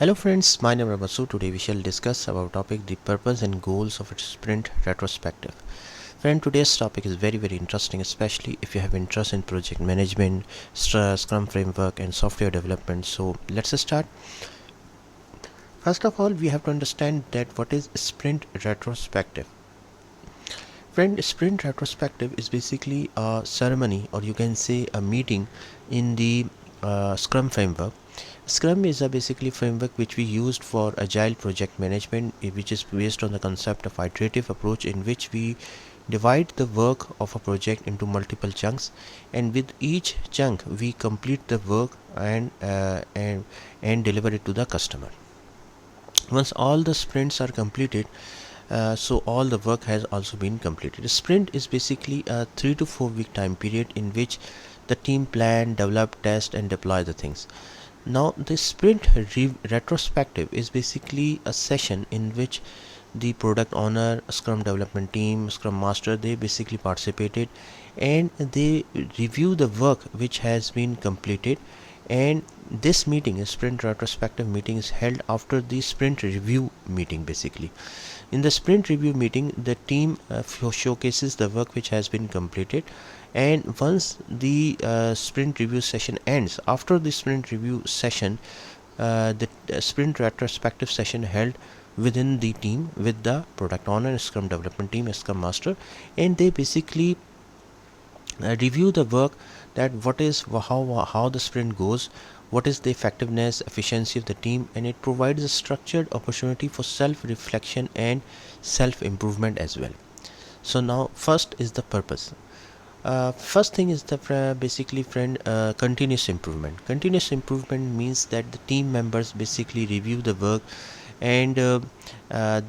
Hello friends, my name is Masu. Today we shall discuss about topic the purpose and goals of a sprint retrospective. Friend, today's topic is very interesting, especially if you have interest in project management, Scrum framework and software development. So let's start. First of all, we have to understand that what is sprint retrospective. Friend, sprint retrospective is basically a ceremony, or you can say a meeting in the Scrum framework. Scrum is a basically framework which we used for agile project management, which is based on the concept of iterative approach, in which we divide the work of a project into multiple chunks, and with each chunk we complete the work and deliver it to the customer. Once all the sprints are completed, so all the work has also been completed. A sprint is basically a 3 to 4 week time period in which the team plan, develop, test and deploy the things. Now the sprint retrospective is basically a session in which the product owner, Scrum development team, Scrum master, they basically participated and they review the work which has been completed. And this meeting, a sprint retrospective meeting, is held after the sprint review meeting. Basically, in the sprint review meeting, the team showcases the work which has been completed, and once the sprint review session ends, after the sprint review session, the sprint retrospective session held within the team with the product owner, Scrum development team, Scrum master, and they basically review the work, that what is how the sprint goes, what is the effectiveness, efficiency of the team, and it provides a structured opportunity for self reflection and self improvement as well. So now first is the purpose. First thing is the basically friend, continuous improvement. Continuous improvement means that the team members basically review the work, and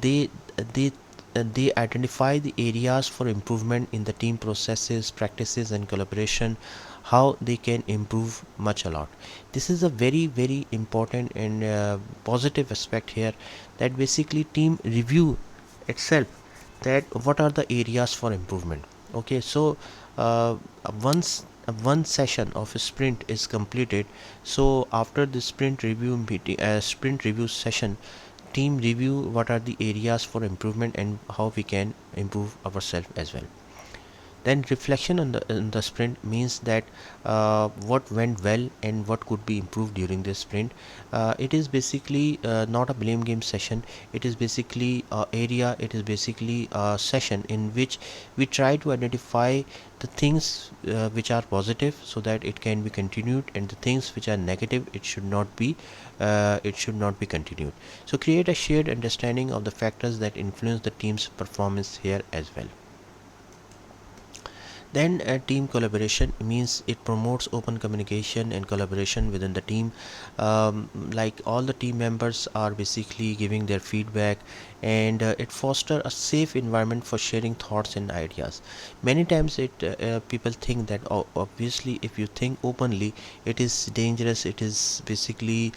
they they they identify the areas for improvement in the team processes, practices and collaboration, how they can improve much a lot. This is a very important and positive aspect here, that basically team review itself, that what are the areas for improvement. Okay, so uh, once one session of a sprint is completed, so after the sprint review meeting, sprint review session, team review what are the areas for improvement and how we can improve ourselves as well. Then reflection on the sprint means that what went well and what could be improved during this sprint. It is basically not a blame game session. It is basically area. It is basically a session in which we try to identify the things which are positive, so that it can be continued, and the things which are negative, it should not be continued. So create a shared understanding of the factors that influence the team's performance here as well. Then team collaboration means it promotes open communication and collaboration within the team. Like all the team members are basically giving their feedback, and it foster a safe environment for sharing thoughts and ideas. Many times people think that, oh, obviously if you think openly, it is dangerous, it is basically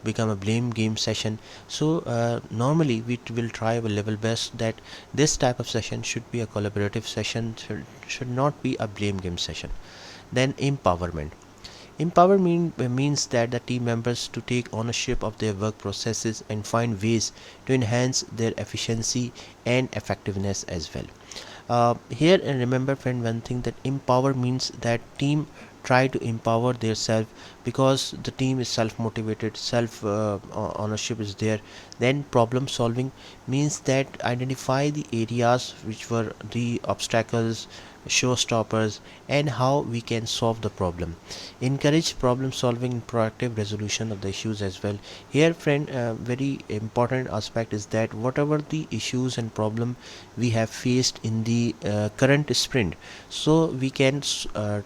become a blame game session. So normally we will try our level best that this type of session should be a collaborative session, should not be a blame game session. Then empowerment. Means that the team members to take ownership of their work processes and find ways to enhance their efficiency and effectiveness as well. Here, and remember friend, one thing, that empower means that team try to empower their self, because the team is self motivated, self ownership is there. Then problem solving means that identify the areas which were the obstacles, showstoppers, and how we can solve the problem. Encourage problem solving and proactive resolution of the issues as well. Here friend, very important aspect is that whatever the issues and problem we have faced in the current sprint, so we can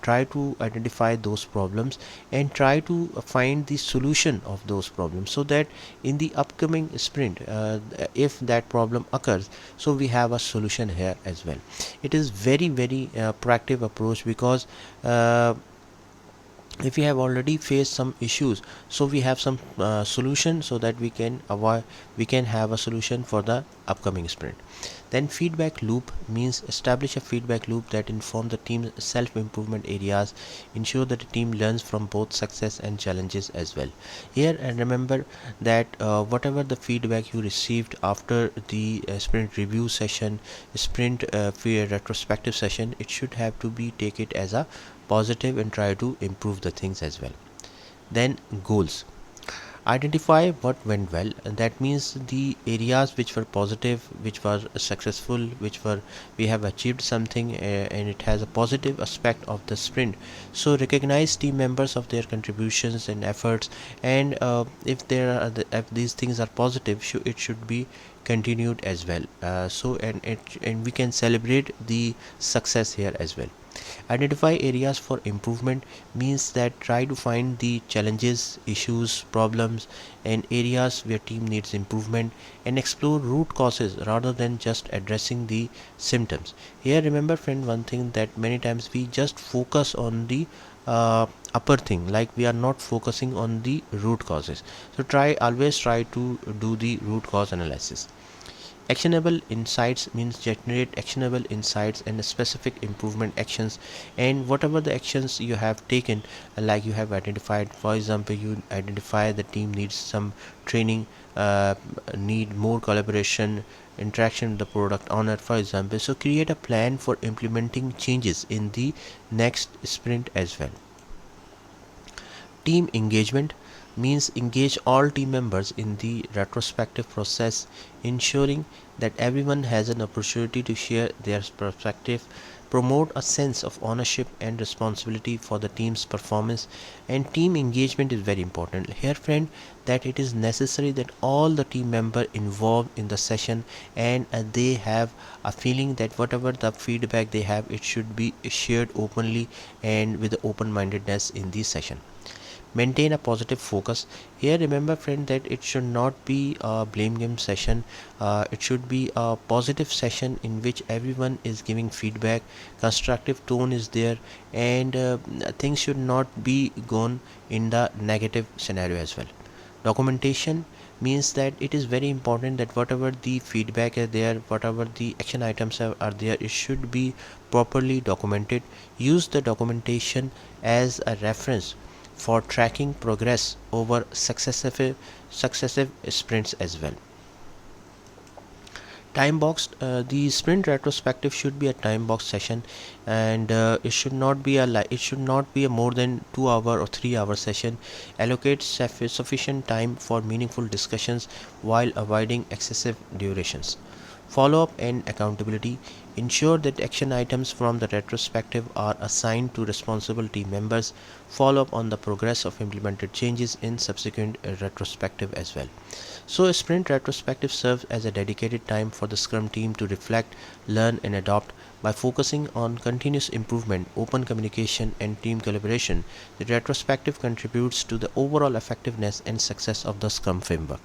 try to identify those problems and try to find the solution of those problems, so that in the upcoming sprint, if that problem occurs, so we have a solution here as well. It is very proactive approach, because if we have already faced some issues, so we have some solution, so that we can have a solution for the upcoming sprint. Then feedback loop means establish a feedback loop that inform the team's self-improvement areas, ensure that the team learns from both success and challenges as well. Here, and remember that whatever the feedback you received after the sprint review session, sprint retrospective session, it should have to be take it as a positive and try to improve the things as well. Then goals. Identify what went well, and that means the areas which were positive, which were successful, which were we have achieved something, and it has a positive aspect of the sprint. So recognize team members of their contributions and efforts, and if there are if these things are positive, it should be continued as well. And we can celebrate the success here as well. Identify areas for improvement means that try to find the challenges, issues, problems, and areas where team needs improvement, and explore root causes rather than just addressing the symptoms. Here, remember, friend, one thing that many times we just focus on the upper thing, like we are not focusing on the root causes. So always try to do the root cause analysis. Actionable insights means generate actionable insights and specific improvement actions, and whatever the actions you have taken, like you have identified, for example, you identify the team needs some training, need more collaboration, interaction with the product owner, for example. So create a plan for implementing changes in the next sprint as well. Team engagement means engage all team members in the retrospective process, ensuring that everyone has an opportunity to share their perspective, promote a sense of ownership and responsibility for the team's performance. And team engagement is very important here, friend, that it is necessary that all the team member involved in the session, and they have a feeling that whatever the feedback they have, it should be shared openly and with open mindedness in the session. Maintain a positive focus. Here, remember, friend, that it should not be a blame game session. It should be a positive session in which everyone is giving feedback, constructive tone is there, and things should not be gone in the negative scenario as well. Documentation means that it is very important that whatever the feedback is there, whatever the action items are there, it should be properly documented. Use the documentation as a reference for tracking progress over successive sprints as well. Time boxed, the sprint retrospective should be a time box session, and it should not be it should not be a more than 2 hour or 3 hour session. Allocate sufficient time for meaningful discussions while avoiding excessive durations. Follow up and accountability. Ensure that action items from the retrospective are assigned to responsible team members. Follow up on the progress of implemented changes in subsequent retrospective as well. So, a sprint retrospective serves as a dedicated time for the Scrum team to reflect, learn, and adopt. By focusing on continuous improvement, open communication, and team collaboration, the retrospective contributes to the overall effectiveness and success of the Scrum framework.